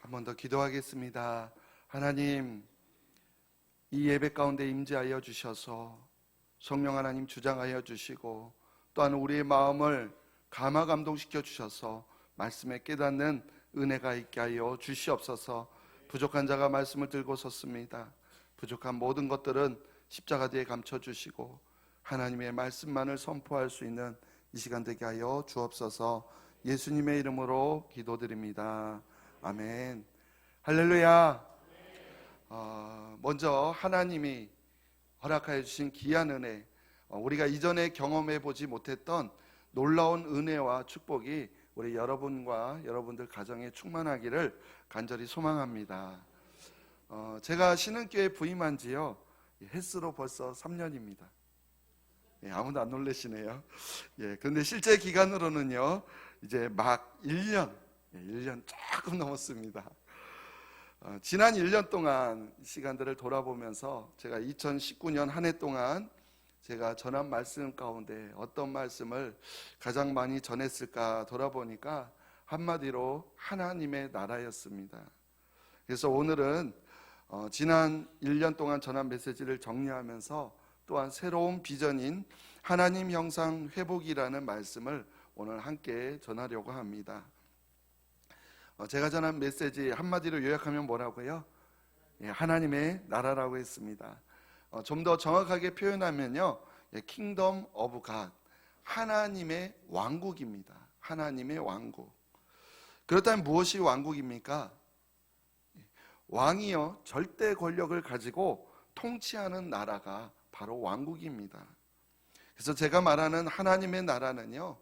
한 번 더 기도하겠습니다. 하나님, 이 예배 가운데 임재하여 주셔서 성령 하나님 주장하여 주시고 또한 우리의 마음을 감화 감동시켜 주셔서 말씀에 깨닫는 은혜가 있게 하여 주시옵소서. 부족한 자가 말씀을 들고 섰습니다. 부족한 모든 것들은 십자가 뒤에 감춰주시고 하나님의 말씀만을 선포할 수 있는 이 시간 되게 하여 주옵소서. 예수님의 이름으로 기도드립니다. 아멘. 할렐루야. 먼저 하나님이 허락하여 주신 귀한 은혜, 우리가 이전에 경험해 보지 못했던 놀라운 은혜와 축복이 우리 여러분과 여러분들 가정에 충만하기를 간절히 소망합니다. 제가 신흥교회 부임한 지요 햇수로 벌써 3년입니다. 아무도 안 놀라시네요. 그런데 실제 기간으로는요 이제 막 1년 조금 넘었습니다. 지난 1년 동안 시간들을 돌아보면서 제가 2019년 한 해 동안 제가 전한 말씀 가운데 어떤 말씀을 가장 많이 전했을까 돌아보니까 한마디로 하나님의 나라였습니다. 그래서 오늘은 지난 1년 동안 전한 메시지를 정리하면서 또한 새로운 비전인 하나님 형상 회복이라는 말씀을 오늘 함께 전하려고 합니다. 제가 전한 메시지 한마디로 요약하면 뭐라고요? 하나님의 나라라고 했습니다. 좀 더 정확하게 표현하면요, 킹덤 오브 갓, 하나님의 왕국입니다. 하나님의 왕국. 그렇다면 무엇이 왕국입니까? 왕이요 절대 권력을 가지고 통치하는 나라가 바로 왕국입니다. 그래서 제가 말하는 하나님의 나라는요,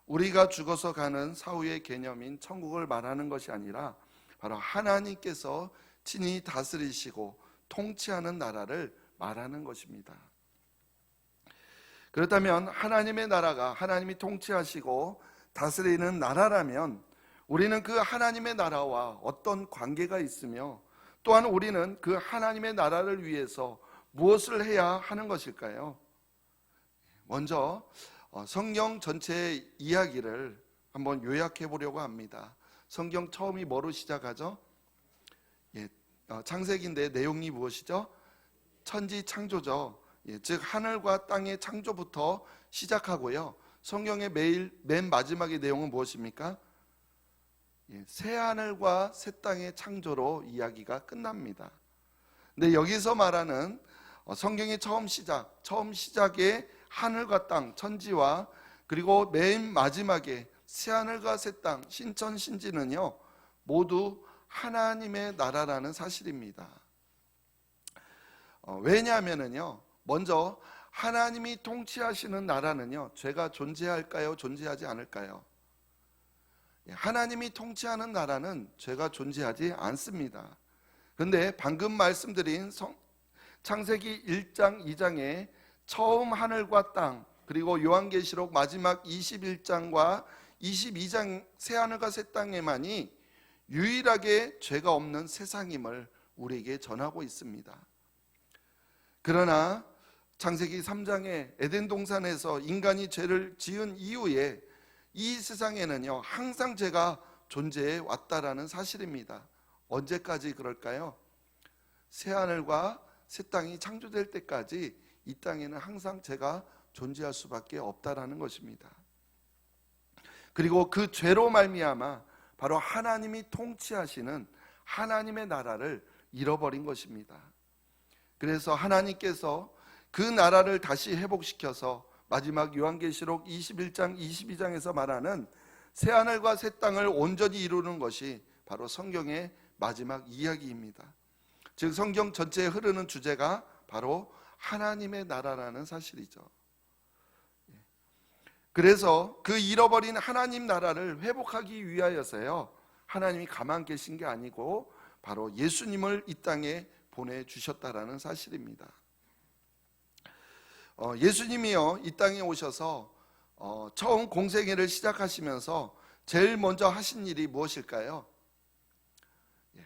우리가 죽어서 가는 사후의 개념인 천국을 말하는 것이 아니라 바로 하나님께서 친히 다스리시고 통치하는 나라를 말하는 것입니다. 그렇다면 하나님의 나라가 하나님이 통치하시고 다스리는 나라라면 우리는 그 하나님의 나라와 어떤 관계가 있으며 또한 우리는 그 하나님의 나라를 위해서 무엇을 해야 하는 것일까요? 먼저 성경 전체의 이야기를 한번 요약해 보려고 합니다. 성경 처음이 뭐로 시작하죠? 창세기인데 내용이 무엇이죠? 천지 창조죠. 즉 하늘과 땅의 창조부터 시작하고요. 성경의 맨 마지막의 내용은 무엇입니까? 새 하늘과 새 땅의 창조로 이야기가 끝납니다. 근데 여기서 말하는 성경의 처음 시작의 하늘과 땅, 천지와 그리고 맨 마지막에 새하늘과 새 땅, 신천, 신지는요 모두 하나님의 나라라는 사실입니다. 왜냐하면요, 먼저 하나님이 통치하시는 나라는요 죄가 존재할까요? 존재하지 않을까요? 하나님이 통치하는 나라는 죄가 존재하지 않습니다. 그런데 방금 말씀드린 창세기 1장 2장에 처음 하늘과 땅, 그리고 요한계시록 마지막 21장과 22장 새하늘과 새 땅에만이 유일하게 죄가 없는 세상임을 우리에게 전하고 있습니다. 그러나 창세기 3장에 에덴 동산에서 인간이 죄를 지은 이후에 이 세상에는요 항상 죄가 존재해 왔다라는 사실입니다. 언제까지 그럴까요? 새하늘과 새 땅이 창조될 때까지 이 땅에는 항상 죄가 존재할 수밖에 없다라는 것입니다. 그리고 그 죄로 말미암아 바로 하나님이 통치하시는 하나님의 나라를 잃어버린 것입니다. 그래서 하나님께서 그 나라를 다시 회복시켜서 마지막 요한계시록 21장 22장에서 말하는 새하늘과 새 땅을 온전히 이루는 것이 바로 성경의 마지막 이야기입니다. 즉 성경 전체에 흐르는 주제가 바로 하나님의 나라라는 사실이죠. 그래서 그 잃어버린 하나님 나라를 회복하기 위하여서요 하나님이 가만 계신 게 아니고 바로 예수님을 이 땅에 보내주셨다라는 사실입니다. 예수님이요 이 땅에 오셔서 처음 공생애를 시작하시면서 제일 먼저 하신 일이 무엇일까요?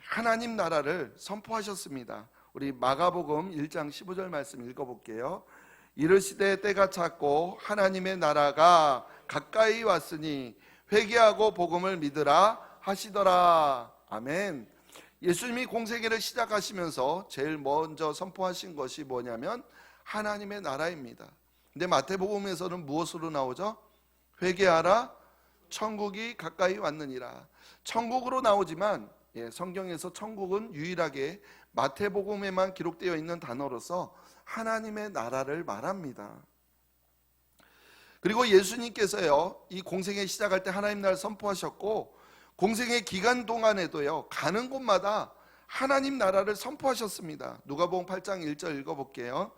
하나님 나라를 선포하셨습니다. 우리 마가복음 1장 15절 말씀 읽어볼게요. 이르시되 때가 찼고 하나님의 나라가 가까이 왔으니 회개하고 복음을 믿으라 하시더라. 아멘. 예수님이 공생애를 시작하시면서 제일 먼저 선포하신 것이 뭐냐면 하나님의 나라입니다. 근데 마태복음에서는 무엇으로 나오죠? 회개하라, 천국이 가까이 왔느니라. 천국으로 나오지만 성경에서 천국은 유일하게 마태복음에만 기록되어 있는 단어로서 하나님의 나라를 말합니다. 그리고 예수님께서요, 이 공생애 시작할 때 하나님 나라를 선포하셨고, 공생애 기간 동안에도요, 가는 곳마다 하나님 나라를 선포하셨습니다. 누가복음 8장 1절 읽어볼게요.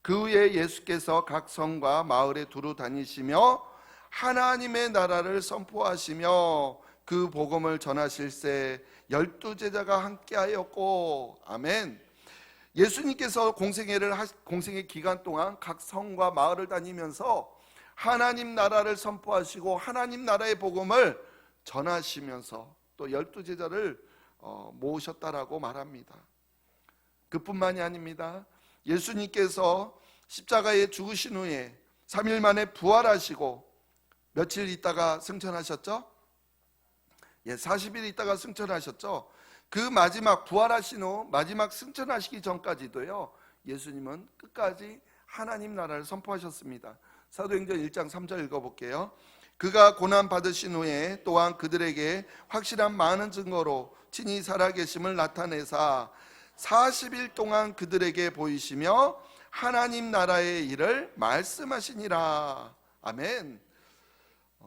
그 후에 예수께서 각 성과 마을에 두루 다니시며 하나님의 나라를 선포하시며 그 복음을 전하실세 12제자가 함께하였고. 아멘. 예수님께서 공생애 기간 동안 각 성과 마을을 다니면서 하나님 나라를 선포하시고 하나님 나라의 복음을 전하시면서 또 12제자를 모으셨다라고 말합니다. 그뿐만이 아닙니다. 예수님께서 십자가에 죽으신 후에 3일 만에 부활하시고 며칠 있다가 승천하셨죠? 40일 있다가 승천하셨죠? 그 마지막 부활하신 후 마지막 승천하시기 전까지도요, 예수님은 끝까지 하나님 나라를 선포하셨습니다. 사도행전 1장 3절 읽어볼게요. 그가 고난 받으신 후에 또한 그들에게 확실한 많은 증거로 친히 살아계심을 나타내사 40일 동안 그들에게 보이시며 하나님 나라의 일을 말씀하시니라. 아멘.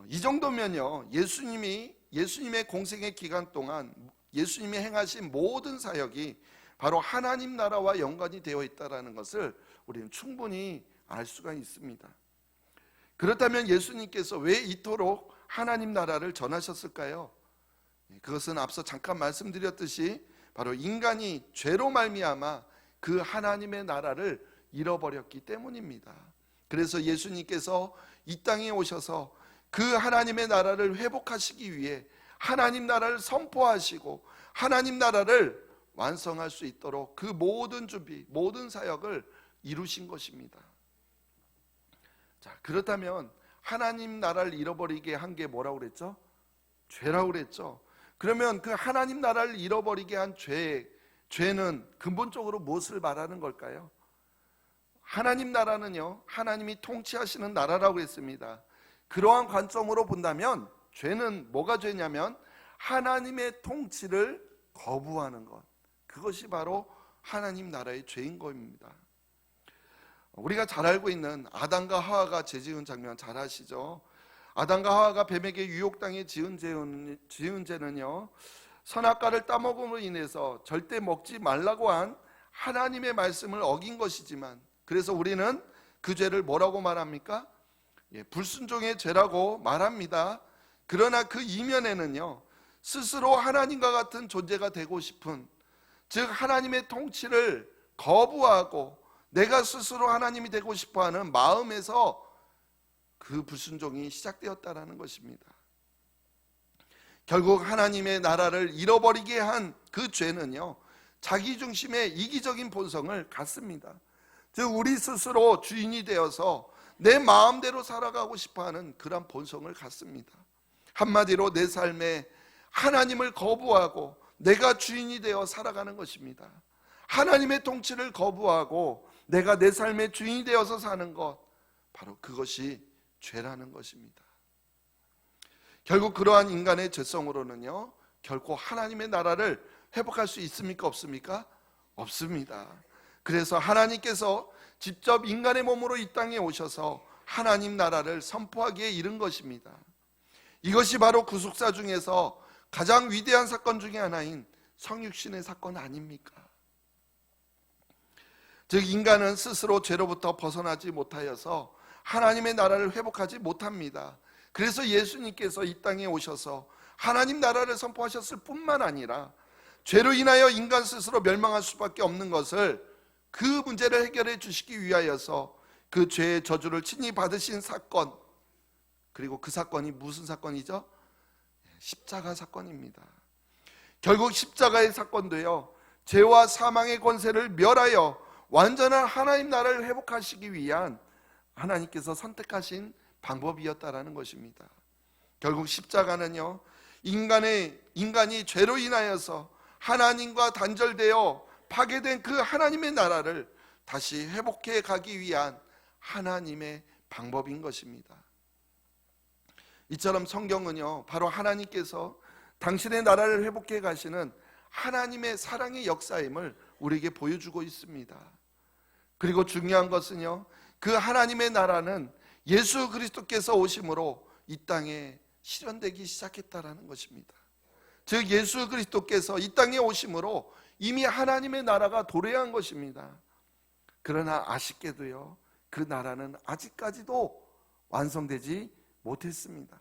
이 정도면요, 예수님의 공생의 기간 동안 예수님이 행하신 모든 사역이 바로 하나님 나라와 연관이 되어 있다는 것을 우리는 충분히 알 수가 있습니다. 그렇다면 예수님께서 왜 이토록 하나님 나라를 전하셨을까요? 그것은 앞서 잠깐 말씀드렸듯이 바로 인간이 죄로 말미암아 그 하나님의 나라를 잃어버렸기 때문입니다. 그래서 예수님께서 이 땅에 오셔서 그 하나님의 나라를 회복하시기 위해 하나님 나라를 선포하시고 하나님 나라를 완성할 수 있도록 그 모든 준비, 모든 사역을 이루신 것입니다. 자, 그렇다면 하나님 나라를 잃어버리게 한 게 뭐라고 그랬죠? 죄라고 그랬죠. 그러면 그 하나님 나라를 잃어버리게 한 죄는 근본적으로 무엇을 말하는 걸까요? 하나님 나라는요, 하나님이 통치하시는 나라라고 했습니다. 그러한 관점으로 본다면 죄는 뭐가 죄냐면 하나님의 통치를 거부하는 것, 그것이 바로 하나님 나라의 죄인 겁니다. 우리가 잘 알고 있는 아담과 하와가 죄지은 장면 잘 아시죠? 아담과 하와가 뱀에게 유혹당해 지은 죄는요, 선악과를 따먹음으로 인해서 절대 먹지 말라고 한 하나님의 말씀을 어긴 것이지만, 그래서 우리는 그 죄를 뭐라고 말합니까? 불순종의 죄라고 말합니다. 그러나 그 이면에는요, 스스로 하나님과 같은 존재가 되고 싶은, 즉 하나님의 통치를 거부하고 내가 스스로 하나님이 되고 싶어하는 마음에서 그 불순종이 시작되었다라는 것입니다. 결국 하나님의 나라를 잃어버리게 한 그 죄는요, 자기 중심의 이기적인 본성을 갖습니다. 즉 우리 스스로 주인이 되어서 내 마음대로 살아가고 싶어하는 그런 본성을 갖습니다. 한마디로 내 삶에 하나님을 거부하고 내가 주인이 되어 살아가는 것입니다. 하나님의 통치를 거부하고 내가 내 삶의 주인이 되어서 사는 것, 바로 그것이 죄라는 것입니다. 결국 그러한 인간의 죄성으로는요, 결코 하나님의 나라를 회복할 수 있습니까? 없습니까? 없습니다. 그래서 하나님께서 직접 인간의 몸으로 이 땅에 오셔서 하나님 나라를 선포하기에 이른 것입니다. 이것이 바로 구속사 중에서 가장 위대한 사건 중에 하나인 성육신의 사건 아닙니까? 즉 인간은 스스로 죄로부터 벗어나지 못하여서 하나님의 나라를 회복하지 못합니다. 그래서 예수님께서 이 땅에 오셔서 하나님 나라를 선포하셨을 뿐만 아니라 죄로 인하여 인간 스스로 멸망할 수밖에 없는 것을, 그 문제를 해결해 주시기 위하여서 그 죄의 저주를 친히 받으신 사건, 그리고 그 사건이 무슨 사건이죠? 십자가 사건입니다. 결국 십자가의 사건도요, 죄와 사망의 권세를 멸하여 완전한 하나님 나라를 회복하시기 위한 하나님께서 선택하신 방법이었다라는 것입니다. 결국 십자가는요, 인간이 죄로 인하여서 하나님과 단절되어 파괴된 그 하나님의 나라를 다시 회복해 가기 위한 하나님의 방법인 것입니다. 이처럼 성경은요, 바로 하나님께서 당신의 나라를 회복해 가시는 하나님의 사랑의 역사임을 우리에게 보여주고 있습니다. 그리고 중요한 것은요, 그 하나님의 나라는 예수 그리스도께서 오심으로 이 땅에 실현되기 시작했다라는 것입니다. 즉 예수 그리스도께서 이 땅에 오심으로 이미 하나님의 나라가 도래한 것입니다. 그러나 아쉽게도요, 그 나라는 아직까지도 완성되지 못했습니다.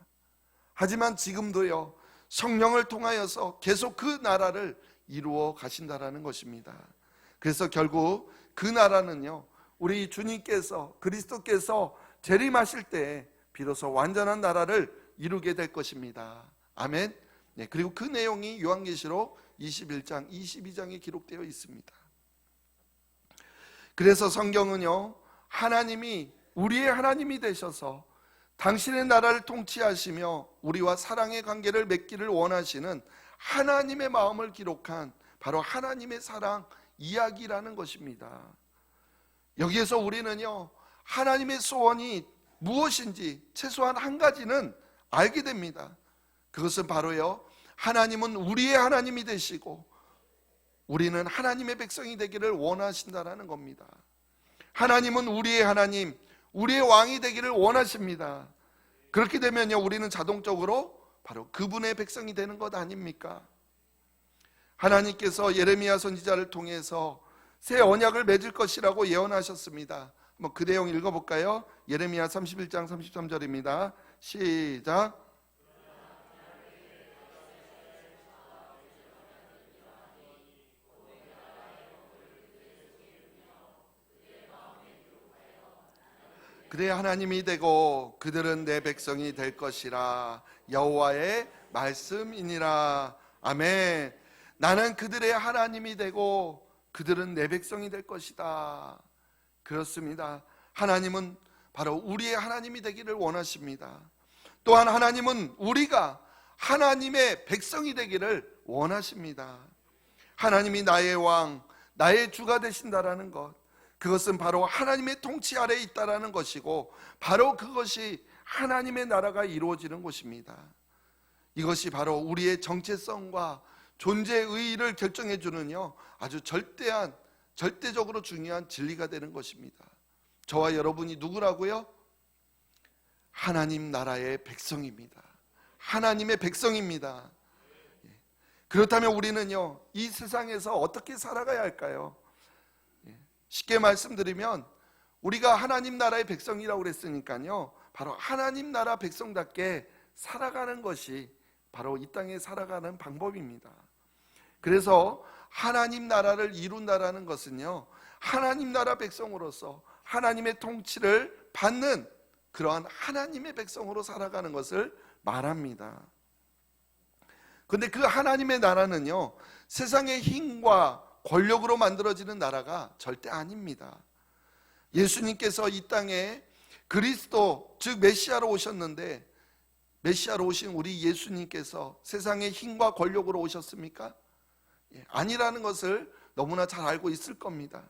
하지만 지금도요, 성령을 통하여서 계속 그 나라를 이루어 가신다라는 것입니다. 그래서 결국 그 나라는요, 우리 주님께서, 그리스도께서 재림하실 때 비로소 완전한 나라를 이루게 될 것입니다. 아멘. 네, 그리고 그 내용이 요한계시록 21장, 22장에 기록되어 있습니다. 그래서 성경은요, 하나님이 우리의 하나님이 되셔서 당신의 나라를 통치하시며 우리와 사랑의 관계를 맺기를 원하시는 하나님의 마음을 기록한 바로 하나님의 사랑 이야기라는 것입니다. 여기에서 우리는요, 하나님의 소원이 무엇인지 최소한 한 가지는 알게 됩니다. 그것은 바로요, 하나님은 우리의 하나님이 되시고 우리는 하나님의 백성이 되기를 원하신다라는 겁니다. 하나님은 우리의 하나님, 우리의 왕이 되기를 원하십니다. 그렇게 되면요, 우리는 자동적으로 바로 그분의 백성이 되는 것 아닙니까? 하나님께서 예레미야 선지자를 통해서 새 언약을 맺을 것이라고 예언하셨습니다. 한번 그 내용 읽어볼까요? 예레미야 31장 33절입니다. 시작. 그대 하나님이 되고 그들은 내 백성이 될 것이라. 여호와의 말씀이니라. 아멘. 나는 그들의 하나님이 되고 그들은 내 백성이 될 것이다. 그렇습니다. 하나님은 바로 우리의 하나님이 되기를 원하십니다. 또한 하나님은 우리가 하나님의 백성이 되기를 원하십니다. 하나님이 나의 왕, 나의 주가 되신다라는 것, 그것은 바로 하나님의 통치 아래에 있다라는 것이고 바로 그것이 하나님의 나라가 이루어지는 것입니다. 이것이 바로 우리의 정체성과 존재의 의의를 결정해 주는요, 아주 절대적으로 중요한 진리가 되는 것입니다. 저와 여러분이 누구라고요? 하나님 나라의 백성입니다. 하나님의 백성입니다. 그렇다면 우리는요, 이 세상에서 어떻게 살아가야 할까요? 쉽게 말씀드리면 우리가 하나님 나라의 백성이라고 그랬으니까요, 바로 하나님 나라 백성답게 살아가는 것이 바로 이 땅에 살아가는 방법입니다. 그래서 하나님 나라를 이룬다라는 것은요, 하나님 나라 백성으로서 하나님의 통치를 받는 그러한 하나님의 백성으로 살아가는 것을 말합니다. 그런데 그 하나님의 나라는요, 세상의 힘과 권력으로 만들어지는 나라가 절대 아닙니다. 예수님께서 이 땅에 그리스도, 즉 메시아로 오셨는데, 메시아로 오신 우리 예수님께서 세상의 힘과 권력으로 오셨습니까? 아니라는 것을 너무나 잘 알고 있을 겁니다.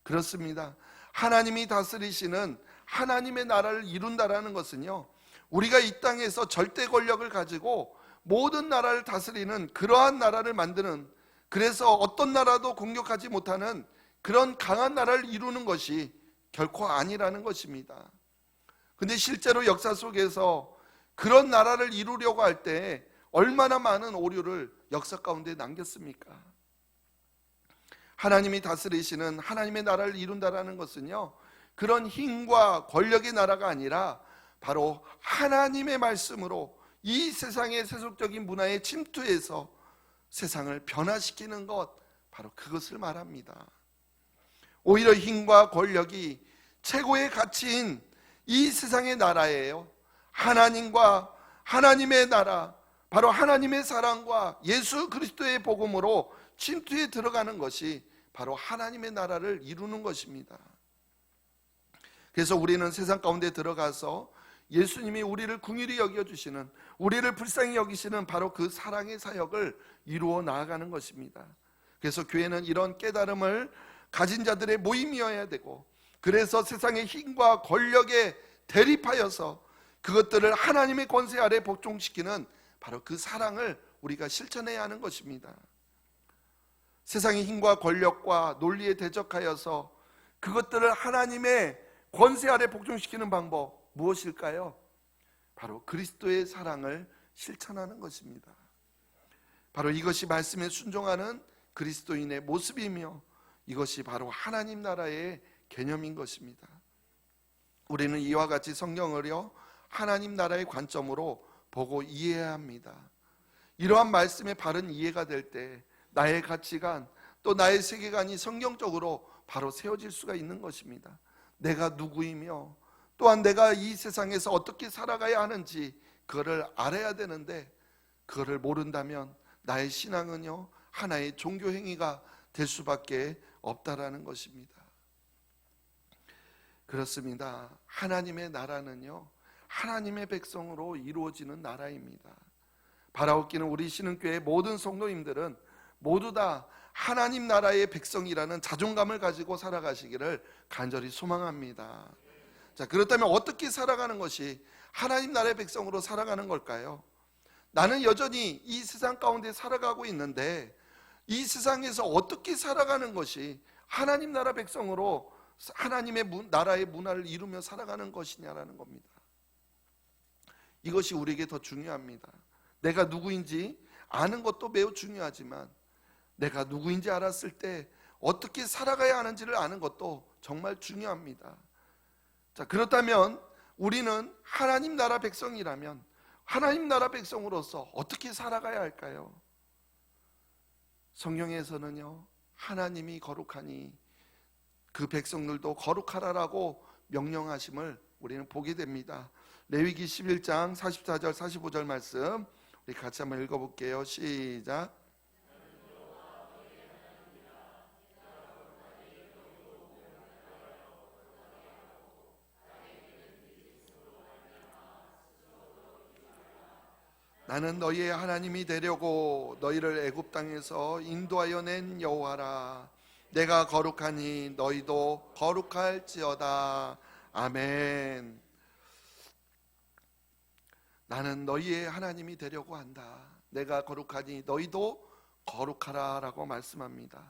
그렇습니다. 하나님이 다스리시는 하나님의 나라를 이룬다라는 것은요, 우리가 이 땅에서 절대 권력을 가지고 모든 나라를 다스리는 그러한 나라를 만드는, 그래서 어떤 나라도 공격하지 못하는 그런 강한 나라를 이루는 것이 결코 아니라는 것입니다. 근데 실제로 역사 속에서 그런 나라를 이루려고 할 때 얼마나 많은 오류를 역사 가운데 남겼습니까? 하나님이 다스리시는 하나님의 나라를 이룬다라는 것은요, 그런 힘과 권력의 나라가 아니라 바로 하나님의 말씀으로 이 세상의 세속적인 문화에 침투해서 세상을 변화시키는 것, 바로 그것을 말합니다. 오히려 힘과 권력이 최고의 가치인 이 세상의 나라예요. 하나님과 하나님의 나라, 바로 하나님의 사랑과 예수 그리스도의 복음으로 침투해 들어가는 것이 바로 하나님의 나라를 이루는 것입니다. 그래서 우리는 세상 가운데 들어가서 예수님이 우리를 긍휼히 여겨주시는, 우리를 불쌍히 여기시는 바로 그 사랑의 사역을 이루어 나아가는 것입니다. 그래서 교회는 이런 깨달음을 가진 자들의 모임이어야 되고, 그래서 세상의 힘과 권력에 대립하여서 그것들을 하나님의 권세 아래 복종시키는 바로 그 사랑을 우리가 실천해야 하는 것입니다. 세상의 힘과 권력과 논리에 대적하여서 그것들을 하나님의 권세 아래 복종시키는 방법 무엇일까요? 바로 그리스도의 사랑을 실천하는 것입니다. 바로 이것이 말씀에 순종하는 그리스도인의 모습이며, 이것이 바로 하나님 나라의 개념인 것입니다. 우리는 이와 같이 성경을요 하나님 나라의 관점으로 보고 이해해야 합니다. 이러한 말씀의 바른 이해가 될 때 나의 가치관, 또 나의 세계관이 성경적으로 바로 세워질 수가 있는 것입니다. 내가 누구이며 또한 내가 이 세상에서 어떻게 살아가야 하는지 그거를 알아야 되는데, 그거를 모른다면 나의 신앙은요 하나의 종교 행위가 될 수밖에 없다라는 것입니다. 그렇습니다. 하나님의 나라는요 하나님의 백성으로 이루어지는 나라입니다. 바라옵기는 우리 신흥교회 모든 성도님들은 모두 다 하나님 나라의 백성이라는 자존감을 가지고 살아가시기를 간절히 소망합니다. 자, 그렇다면 어떻게 살아가는 것이 하나님 나라의 백성으로 살아가는 걸까요? 나는 여전히 이 세상 가운데 살아가고 있는데, 이 세상에서 어떻게 살아가는 것이 하나님 나라 백성으로 하나님의 나라의 문화를 이루며 살아가는 것이냐라는 겁니다. 이것이 우리에게 더 중요합니다. 내가 누구인지 아는 것도 매우 중요하지만, 내가 누구인지 알았을 때 어떻게 살아가야 하는지를 아는 것도 정말 중요합니다. 자, 그렇다면 우리는 하나님 나라 백성이라면 하나님 나라 백성으로서 어떻게 살아가야 할까요? 성경에서는요 하나님이 거룩하니 그 백성들도 거룩하라라고 명령하심을 우리는 보게 됩니다. 레위기 11장 44절 45절 말씀 우리 같이 한번 읽어볼게요. 시작. 나는 너희의 하나님이 되려고 너희를 애굽 땅에서 인도하여 낸 여호와라. 내가 거룩하니 너희도 거룩할지어다. 아멘. 나는 너희의 하나님이 되려고 한다. 내가 거룩하니 너희도 거룩하라 라고 말씀합니다.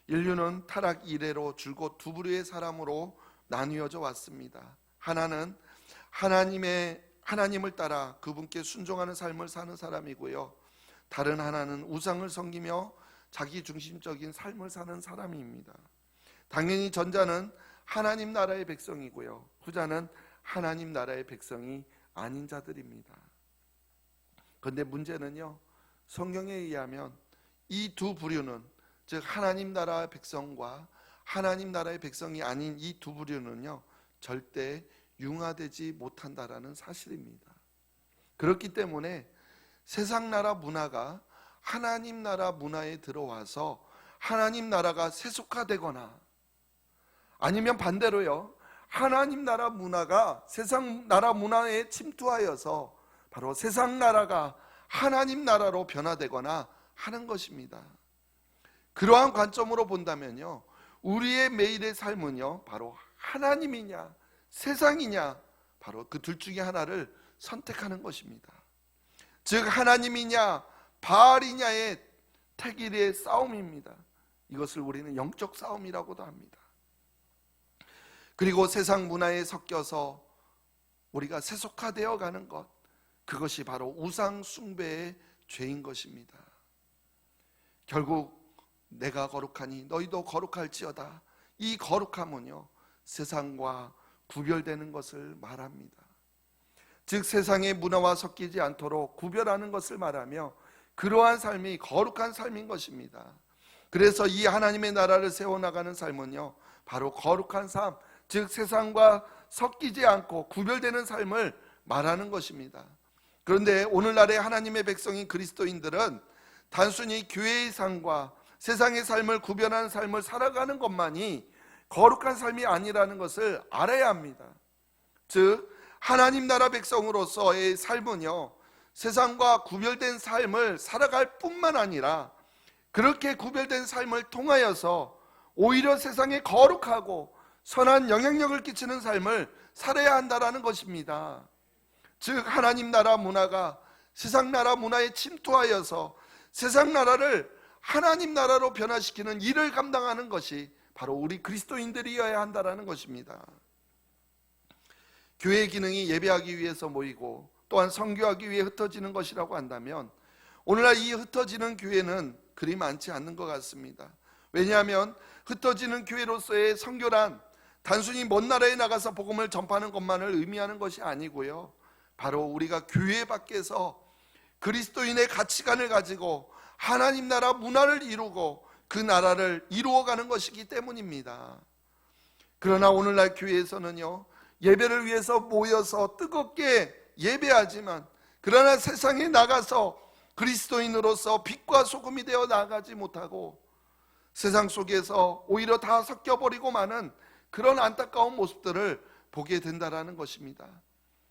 인류는 타락 이래로 줄곧 두 부류의 사람으로 나뉘어져 왔습니다. 하나는 하나님을 따라 그분께 순종하는 삶을 사는 사람이고요, 다른 하나는 우상을 섬기며 자기 중심적인 삶을 사는 사람입니다. 당연히 전자는 하나님 나라의 백성이고요, 후자는 하나님 나라의 백성이 아닌 자들입니다. 그런데 문제는요, 성경에 의하면 이 두 부류는, 즉 하나님 나라 백성과 하나님 나라의 백성이 아닌 이 두 부류는요 절대 융화되지 못한다라는 사실입니다. 그렇기 때문에 세상 나라 문화가 하나님 나라 문화에 들어와서 하나님 나라가 세속화되거나, 아니면 반대로요 하나님 나라 문화가 세상 나라 문화에 침투하여서 바로 세상 나라가 하나님 나라로 변화되거나 하는 것입니다. 그러한 관점으로 본다면요 우리의 매일의 삶은요 바로 하나님이냐 세상이냐, 바로 그 둘 중에 하나를 선택하는 것입니다. 즉 하나님이냐 바알이냐의 태길의 싸움입니다. 이것을 우리는 영적 싸움이라고도 합니다. 그리고 세상 문화에 섞여서 우리가 세속화되어 가는 것, 그것이 바로 우상 숭배의 죄인 것입니다. 결국 내가 거룩하니 너희도 거룩할지어다, 이 거룩함은요 세상과 구별되는 것을 말합니다. 즉 세상의 문화와 섞이지 않도록 구별하는 것을 말하며, 그러한 삶이 거룩한 삶인 것입니다. 그래서 이 하나님의 나라를 세워나가는 삶은요 바로 거룩한 삶, 즉 세상과 섞이지 않고 구별되는 삶을 말하는 것입니다. 그런데 오늘날의 하나님의 백성인 그리스도인들은 단순히 교회의 삶과 세상의 삶을 구별하는 삶을 살아가는 것만이 거룩한 삶이 아니라는 것을 알아야 합니다. 즉 하나님 나라 백성으로서의 삶은요, 세상과 구별된 삶을 살아갈 뿐만 아니라 그렇게 구별된 삶을 통하여서 오히려 세상에 거룩하고 선한 영향력을 끼치는 삶을 살아야 한다라는 것입니다. 즉 하나님 나라 문화가 세상 나라 문화에 침투하여서 세상 나라를 하나님 나라로 변화시키는 일을 감당하는 것이 바로 우리 그리스도인들이어야 한다라는 것입니다. 교회의 기능이 예배하기 위해서 모이고 또한 선교하기 위해 흩어지는 것이라고 한다면 오늘날 이 흩어지는 교회는 그리 많지 않는 것 같습니다. 왜냐하면 흩어지는 교회로서의 선교란 단순히 먼 나라에 나가서 복음을 전파하는 것만을 의미하는 것이 아니고요, 바로 우리가 교회 밖에서 그리스도인의 가치관을 가지고 하나님 나라 문화를 이루고 그 나라를 이루어가는 것이기 때문입니다. 그러나 오늘날 교회에서는요, 예배를 위해서 모여서 뜨겁게 예배하지만 그러나 세상에 나가서 그리스도인으로서 빛과 소금이 되어 나가지 못하고 세상 속에서 오히려 다 섞여버리고 마는 그런 안타까운 모습들을 보게 된다라는 것입니다.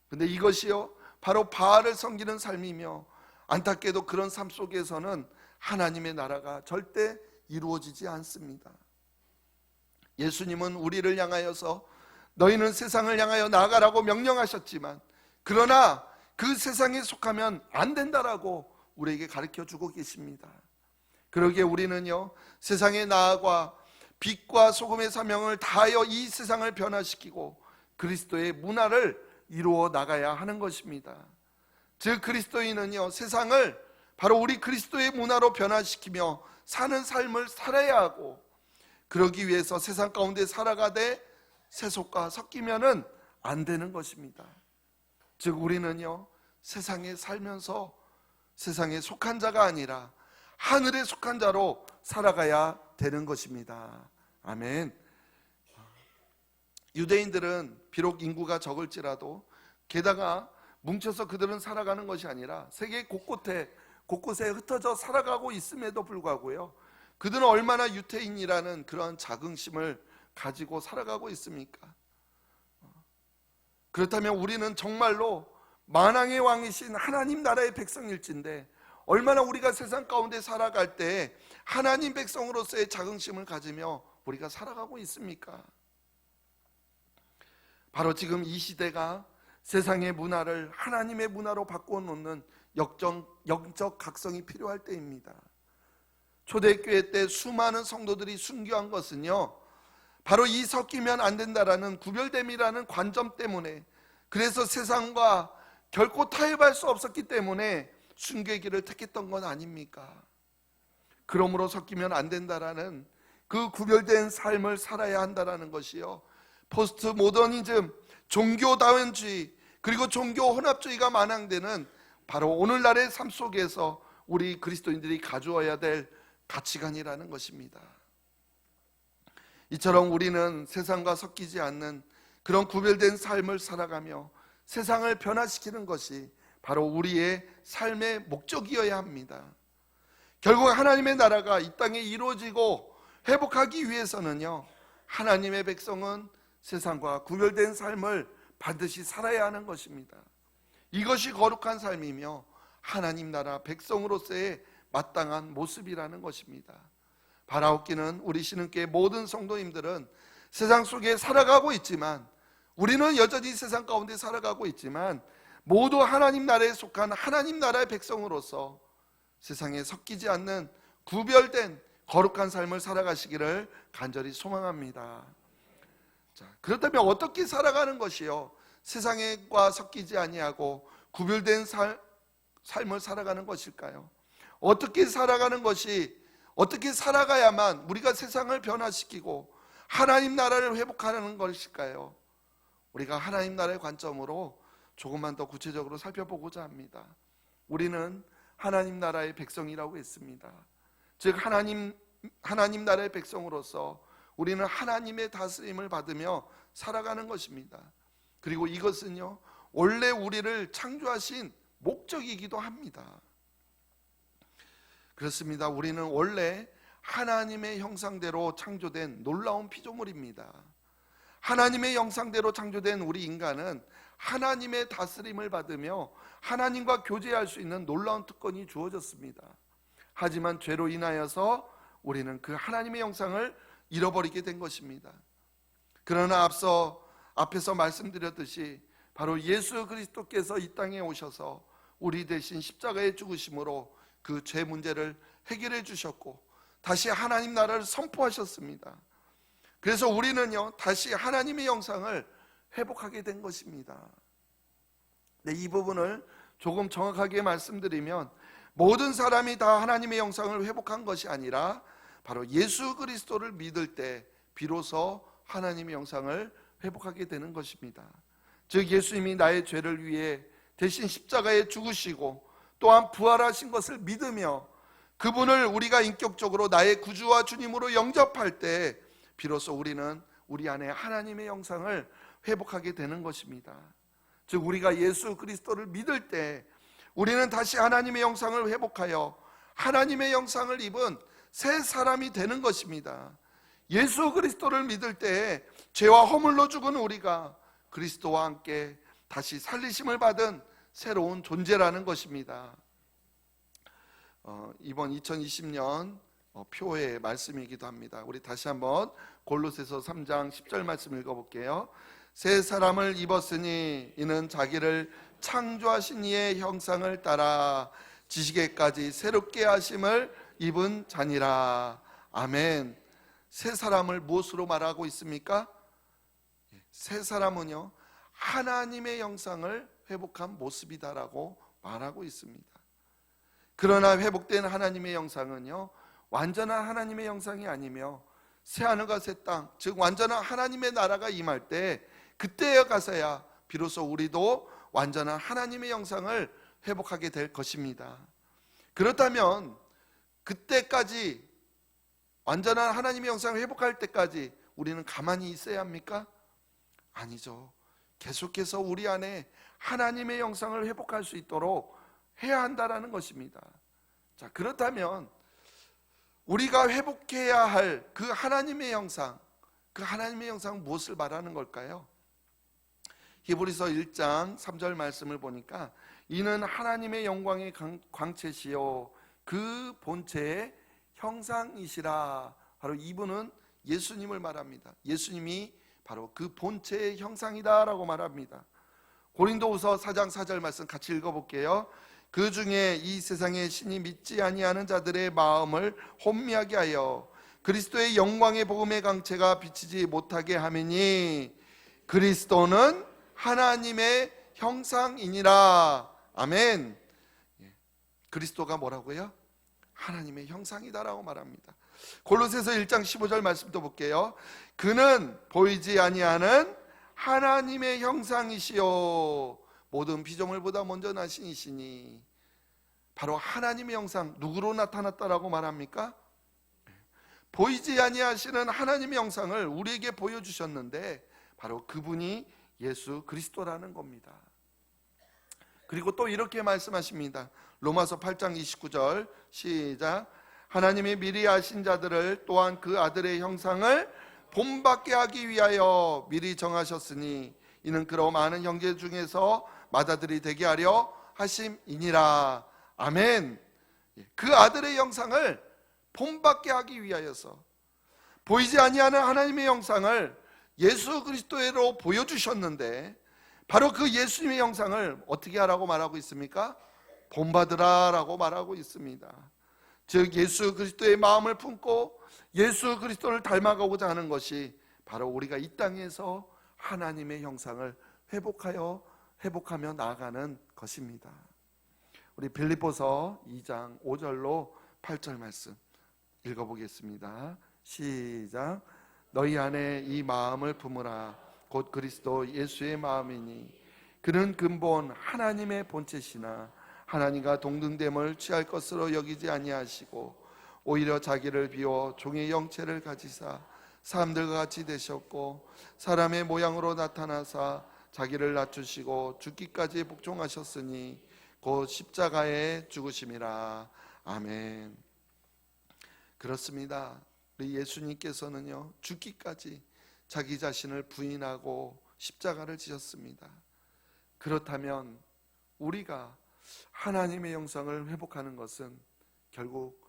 근데 이것이요, 바로 바알을 섬기는 삶이며 안타깝게도 그런 삶 속에서는 하나님의 나라가 절대 이루어지지 않습니다. 예수님은 우리를 향하여서 너희는 세상을 향하여 나아가라고 명령하셨지만 그러나 그 세상에 속하면 안 된다라고 우리에게 가르쳐주고 계십니다. 그러기에 우리는요, 세상에 나아가 빛과 소금의 사명을 다하여 이 세상을 변화시키고 그리스도의 문화를 이루어 나가야 하는 것입니다. 즉 그리스도인은요, 세상을 바로 우리 그리스도의 문화로 변화시키며 사는 삶을 살아야 하고, 그러기 위해서 세상 가운데 살아가되 세속과 섞이면은 안 되는 것입니다. 즉 우리는요, 세상에 살면서 세상에 속한 자가 아니라 하늘에 속한 자로 살아가야 되는 것입니다. 아멘. 유대인들은 비록 인구가 적을지라도 게다가 뭉쳐서 그들은 살아가는 것이 아니라 세계 곳곳에 흩어져 살아가고 있음에도 불구하고요, 그들은 얼마나 유태인이라는 그런 자긍심을 가지고 살아가고 있습니까? 그렇다면 우리는 정말로 만왕의 왕이신 하나님 나라의 백성일진데 얼마나 우리가 세상 가운데 살아갈 때 하나님 백성으로서의 자긍심을 가지며 우리가 살아가고 있습니까? 바로 지금 이 시대가 세상의 문화를 하나님의 문화로 바꿔놓는 영적 각성이 필요할 때입니다. 초대교회 때 수많은 성도들이 순교한 것은요, 바로 이 섞이면 안 된다라는 구별됨이라는 관점 때문에, 그래서 세상과 결코 타협할 수 없었기 때문에 순교의 길을 택했던 건 아닙니까? 그러므로 섞이면 안 된다라는 그 구별된 삶을 살아야 한다라는 것이요, 포스트 모더니즘, 종교다원주의 그리고 종교 혼합주의가 만항되는 바로 오늘날의 삶 속에서 우리 그리스도인들이 가져와야 될 가치관이라는 것입니다. 이처럼 우리는 세상과 섞이지 않는 그런 구별된 삶을 살아가며 세상을 변화시키는 것이 바로 우리의 삶의 목적이어야 합니다. 결국 하나님의 나라가 이 땅에 이루어지고 회복하기 위해서는요, 하나님의 백성은 세상과 구별된 삶을 반드시 살아야 하는 것입니다. 이것이 거룩한 삶이며 하나님 나라 백성으로서의 마땅한 모습이라는 것입니다. 바라옵기는 우리 신흥교회 모든 성도님들은 세상 속에 살아가고 있지만, 우리는 여전히 세상 가운데 살아가고 있지만 모두 하나님 나라에 속한 하나님 나라의 백성으로서 세상에 섞이지 않는 구별된 거룩한 삶을 살아가시기를 간절히 소망합니다. 자, 그렇다면 어떻게 살아가는 것이요, 세상과 섞이지 아니하고 구별된 삶을 살아가는 것일까요? 어떻게 살아가는 것이, 어떻게 살아가야만 우리가 세상을 변화시키고 하나님 나라를 회복하는 것일까요? 우리가 하나님 나라의 관점으로 조금만 더 구체적으로 살펴보고자 합니다. 우리는 하나님 나라의 백성이라고 했습니다. 즉 하나님 나라의 백성으로서 우리는 하나님의 다스림을 받으며 살아가는 것입니다. 그리고 이것은요, 원래 우리를 창조하신 목적이기도 합니다. 그렇습니다. 우리는 원래 하나님의 형상대로 창조된 놀라운 피조물입니다. 하나님의 형상대로 창조된 우리 인간은 하나님의 다스림을 받으며 하나님과 교제할 수 있는 놀라운 특권이 주어졌습니다. 하지만 죄로 인하여서 우리는 그 하나님의 영상을 잃어버리게 된 것입니다. 그러나 앞에서 말씀드렸듯이 바로 예수 그리스도께서 이 땅에 오셔서 우리 대신 십자가에 죽으심으로 그 죄 문제를 해결해 주셨고 다시 하나님 나라를 선포하셨습니다. 그래서 우리는요 다시 하나님의 영상을 회복하게 된 것입니다. 네, 이 부분을 조금 정확하게 말씀드리면 모든 사람이 다 하나님의 영상을 회복한 것이 아니라 바로 예수 그리스도를 믿을 때 비로소 하나님의 영상을 회복하게 되는 것입니다. 즉 예수님이 나의 죄를 위해 대신 십자가에 죽으시고 또한 부활하신 것을 믿으며 그분을 우리가 인격적으로 나의 구주와 주님으로 영접할 때 비로소 우리는 우리 안에 하나님의 영상을 회복하게 되는 것입니다. 즉 우리가 예수 그리스도를 믿을 때 우리는 다시 하나님의 영상을 회복하여 하나님의 영상을 입은 새 사람이 되는 것입니다. 예수 그리스도를 믿을 때 죄와 허물로 죽은 우리가 그리스도와 함께 다시 살리심을 받은 새로운 존재라는 것입니다. 이번 2020년 표의 말씀이기도 합니다. 우리 다시 한번 골로새서 3장 10절 말씀 읽어볼게요. 새 사람을 입었으니 이는 자기를 창조하신 이의 형상을 따라 지식에까지 새롭게 하심을 입은 자니라. 아멘. 새 사람을 무엇으로 말하고 있습니까? 새 사람은요 하나님의 형상을 회복한 모습이다라고 말하고 있습니다. 그러나 회복된 하나님의 형상은요 완전한 하나님의 형상이 아니며 새하늘과 새 땅, 즉 완전한 하나님의 나라가 임할 때 그때에 가서야 비로소 우리도 완전한 하나님의 형상을 회복하게 될 것입니다. 그렇다면 그때까지 완전한 하나님의 형상을 회복할 때까지 우리는 가만히 있어야 합니까? 아니죠. 계속해서 우리 안에 하나님의 형상을 회복할 수 있도록 해야 한다라는 것입니다. 자, 그렇다면 우리가 회복해야 할 그 하나님의 형상, 그 하나님의 형상은 무엇을 말하는 걸까요? 히브리서 1장 3절 말씀을 보니까 이는 하나님의 영광의 광채시요 그 본체의 형상이시라. 바로 이분은 예수님을 말합니다. 예수님이 바로 그 본체의 형상이다라고 말합니다. 고린도후서 4장 4절 말씀 같이 읽어볼게요. 그 중에 이 세상의 신이 믿지 아니하는 자들의 마음을 혼미하게 하여 그리스도의 영광의 복음의 강체가 비치지 못하게 하매니 그리스도는 하나님의 형상이니라. 아멘. 그리스도가 뭐라고요? 하나님의 형상이다라고 말합니다. 골로새서 1장 15절 말씀도 볼게요. 그는 보이지 아니하는 하나님의 형상이시요 모든 피조물보다 먼저 나신 이시니. 바로 하나님의 형상, 누구로 나타났다라고 말합니까? 보이지 아니하시는 하나님의 형상을 우리에게 보여주셨는데 바로 그분이 예수 그리스도라는 겁니다. 그리고 또 이렇게 말씀하십니다. 로마서 8장 29절 시작. 하나님이 미리 아신 자들을 또한 그 아들의 형상을 본받게 하기 위하여 미리 정하셨으니 이는 그러 많은 형제 중에서 맏아들이 되게 하려 하심이니라. 아멘. 그 아들의 형상을 본받게 하기 위하여서 보이지 아니하는 하나님의 형상을 예수 그리스도로 보여주셨는데 바로 그 예수님의 형상을 어떻게 하라고 말하고 있습니까? 본받으라라고 말하고 있습니다. 즉 예수 그리스도의 마음을 품고 예수 그리스도를 닮아가고자 하는 것이 바로 우리가 이 땅에서 하나님의 형상을 회복하며 나아가는 것입니다. 우리 빌립보서 2장 5절로 8절 말씀 읽어보겠습니다. 시작. 너희 안에 이 마음을 품으라. 곧 그리스도 예수의 마음이니 그는 근본 하나님의 본체시나 하나님과 동등됨을 취할 것으로 여기지 아니하시고 오히려 자기를 비워 종의 형체를 가지사 사람들과 같이 되셨고 사람의 모양으로 나타나사 자기를 낮추시고 죽기까지 복종하셨으니 곧 십자가에 죽으심이라. 아멘. 그렇습니다. 우리 예수님께서는요 죽기까지 자기 자신을 부인하고 십자가를 지셨습니다. 그렇다면 우리가 하나님의 영상을 회복하는 것은 결국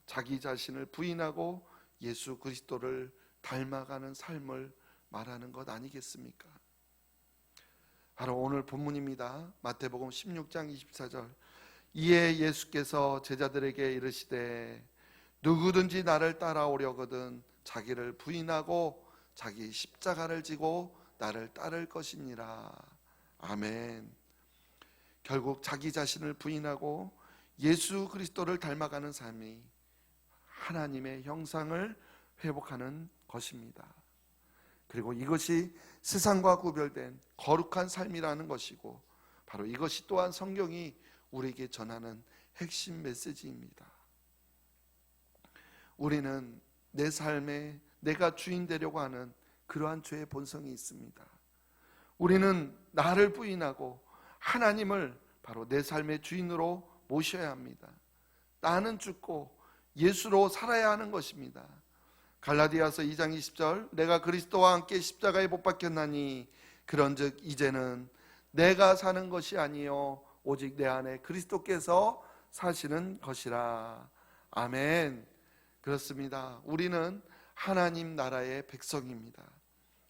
자기 자신을 부인하고 예수 그리스도를 닮아가는 삶을 말하는 것 아니겠습니까? 바로 오늘 본문입니다. 마태복음 16장 24절. 이에 예수께서 제자들에게 이르시되 누구든지 나를 따라오려거든 자기를 부인하고 자기 십자가를 지고 나를 따를 것이니라. 아멘. 결국 자기 자신을 부인하고 예수 그리스도를 닮아가는 삶이 하나님의 형상을 회복하는 것입니다. 그리고 이것이 세상과 구별된 거룩한 삶이라는 것이고, 바로 이것이 또한 성경이 우리에게 전하는 핵심 메시지입니다. 우리는 내 삶에 내가 주인 되려고 하는 그러한 죄의 본성이 있습니다. 우리는 나를 부인하고 하나님을 바로 내 삶의 주인으로 모셔야 합니다. 나는 죽고 예수로 살아야 하는 것입니다. 갈라디아서 2장 20절. 내가 그리스도와 함께 십자가에 못 박혔나니 그런즉 이제는 내가 사는 것이 아니요 오직 내 안에 그리스도께서 사시는 것이라. 아멘. 그렇습니다. 우리는 하나님 나라의 백성입니다.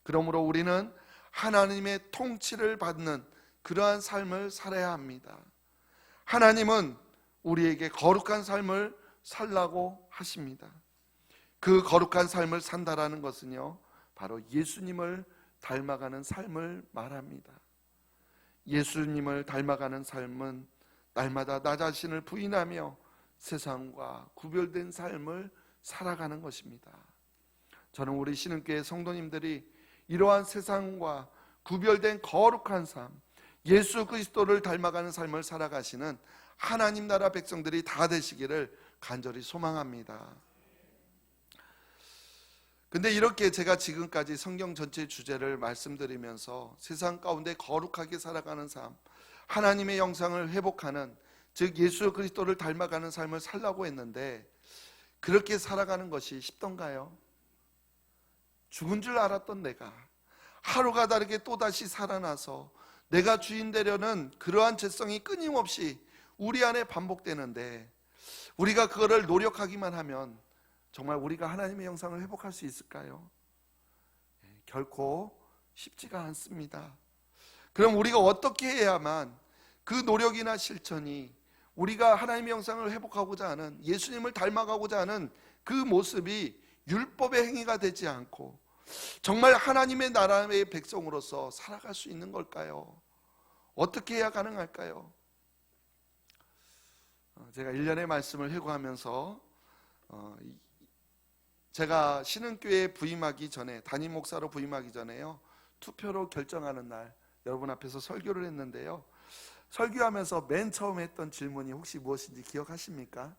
그러므로 우리는 하나님의 통치를 받는 그러한 삶을 살아야 합니다. 하나님은 우리에게 거룩한 삶을 살라고 하십니다. 그 거룩한 삶을 산다라는 것은요, 바로 예수님을 닮아가는 삶을 말합니다. 예수님을 닮아가는 삶은 날마다 나 자신을 부인하며 세상과 구별된 삶을 살아가는 것입니다. 저는 우리 신흥교회 성도님들이 이러한 세상과 구별된 거룩한 삶, 예수 그리스도를 닮아가는 삶을 살아가시는 하나님 나라 백성들이 다 되시기를 간절히 소망합니다. 근데 이렇게 제가 지금까지 성경 전체 주제를 말씀드리면서 세상 가운데 거룩하게 살아가는 삶, 하나님의 영상을 회복하는, 즉 예수 그리스도를 닮아가는 삶을 살라고 했는데, 그렇게 살아가는 것이 쉽던가요? 죽은 줄 알았던 내가 하루가 다르게 또다시 살아나서 내가 주인 되려는 그러한 죄성이 끊임없이 우리 안에 반복되는데, 우리가 그거를 노력하기만 하면 정말 우리가 하나님의 영상을 회복할 수 있을까요? 결코 쉽지가 않습니다. 그럼 우리가 어떻게 해야만 그 노력이나 실천이 우리가 하나님의 영상을 회복하고자 하는, 예수님을 닮아가고자 하는 그 모습이 율법의 행위가 되지 않고 정말 하나님의 나라의 백성으로서 살아갈 수 있는 걸까요? 어떻게 해야 가능할까요? 제가 1년의 말씀을 회고하면서 제가 신흥교회에 부임하기 전에, 담임 목사로 부임하기 전에요, 투표로 결정하는 날 여러분 앞에서 설교를 했는데요, 설교하면서 맨 처음 했던 질문이 혹시 무엇인지 기억하십니까?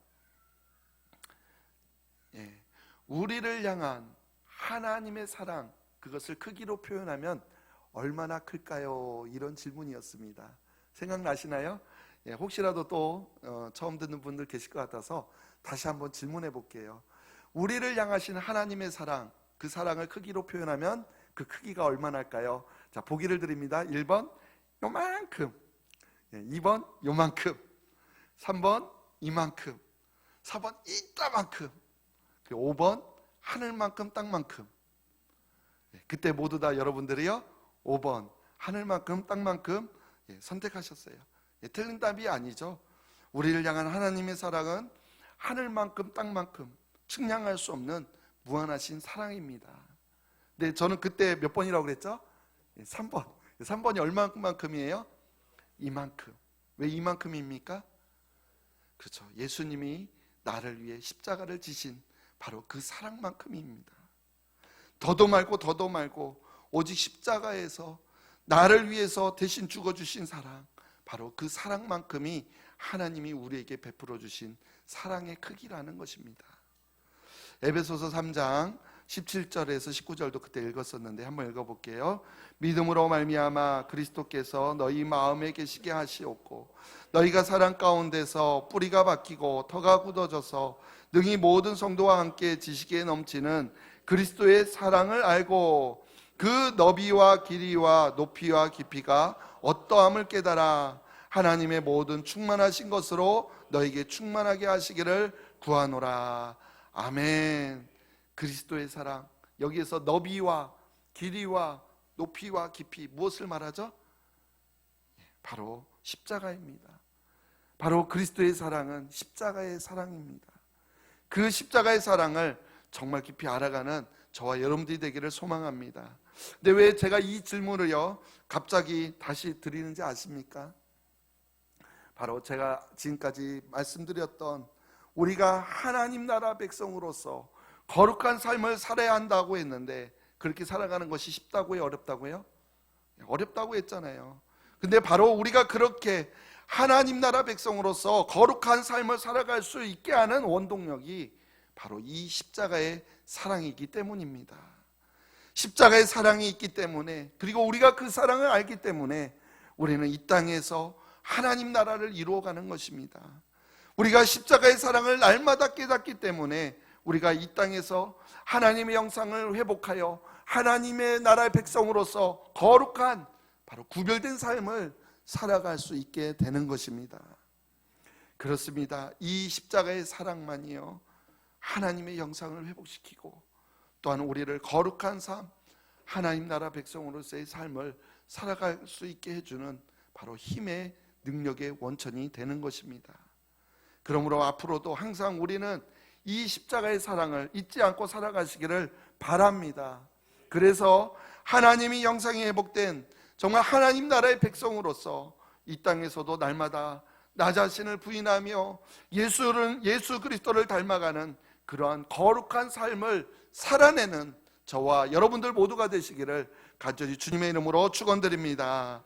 우리를 향한 하나님의 사랑, 그것을 크기로 표현하면 얼마나 클까요? 이런 질문이었습니다. 생각나시나요? 혹시라도 또 처음 듣는 분들 계실 것 같아서 다시 한번 질문해 볼게요. 우리를 향하신 하나님의 사랑, 그 사랑을 크기로 표현하면 그 크기가 얼마나 할까요? 자, 보기를 드립니다. 1번 요만큼, 2번 요만큼, 3번 이만큼, 4번 이따만큼, 5번 하늘만큼 땅만큼. 그때 모두 다 여러분들이요 5번 하늘만큼 땅만큼 선택하셨어요. 틀린 답이 아니죠. 우리를 향한 하나님의 사랑은 하늘만큼 땅만큼 측량할 수 없는 무한하신 사랑입니다. 근데 저는 그때 몇 번이라고 그랬죠? 3번. 3번이 얼마만큼이에요? 이만큼. 왜 이만큼입니까? 그렇죠. 예수님이 나를 위해 십자가를 지신 바로 그 사랑만큼입니다. 더도 말고 오직 십자가에서 나를 위해서 대신 죽어주신 사랑, 바로 그 사랑만큼이 하나님이 우리에게 베풀어 주신 사랑의 크기라는 것입니다. 에베소서 3장 17절에서 19절도 그때 읽었었는데 한번 읽어볼게요. 믿음으로 말미암아 그리스도께서 너희 마음에 계시게 하시옵고 너희가 사랑 가운데서 뿌리가 박히고 터가 굳어져서 능히 모든 성도와 함께 지식에 넘치는 그리스도의 사랑을 알고 그 너비와 길이와 높이와 깊이가 어떠함을 깨달아 하나님의 모든 충만하신 것으로 너에게 충만하게 하시기를 구하노라. 아멘. 그리스도의 사랑, 여기에서 너비와 길이와 높이와 깊이 무엇을 말하죠? 바로 십자가입니다. 바로 그리스도의 사랑은 십자가의 사랑입니다. 그 십자가의 사랑을 정말 깊이 알아가는 저와 여러분들이 되기를 소망합니다. 근데 왜 제가 이 질문을요 갑자기 다시 드리는지 아십니까? 바로 제가 지금까지 말씀드렸던 우리가 하나님 나라 백성으로서 거룩한 삶을 살아야 한다고 했는데 그렇게 살아가는 것이 쉽다고요? 어렵다고요? 어렵다고 했잖아요. 근데 바로 우리가 그렇게 하나님 나라 백성으로서 거룩한 삶을 살아갈 수 있게 하는 원동력이 바로 이 십자가의 사랑이기 때문입니다. 십자가의 사랑이 있기 때문에, 그리고 우리가 그 사랑을 알기 때문에 우리는 이 땅에서 하나님 나라를 이루어가는 것입니다. 우리가 십자가의 사랑을 날마다 깨닫기 때문에 우리가 이 땅에서 하나님의 형상을 회복하여 하나님의 나라의 백성으로서 거룩한 바로 구별된 삶을 살아갈 수 있게 되는 것입니다. 그렇습니다. 이 십자가의 사랑만이요 하나님의 형상을 회복시키고 또한 우리를 거룩한 삶, 하나님 나라 백성으로서의 삶을 살아갈 수 있게 해주는 바로 힘의 능력의 원천이 되는 것입니다. 그러므로 앞으로도 항상 우리는 이 십자가의 사랑을 잊지 않고 살아가시기를 바랍니다. 그래서 하나님이 형상이 회복된 정말 하나님 나라의 백성으로서 이 땅에서도 날마다 나 자신을 부인하며 예수 그리스도를 닮아가는 그러한 거룩한 삶을 살아내는 저와 여러분들 모두가 되시기를 간절히 주님의 이름으로 축원드립니다.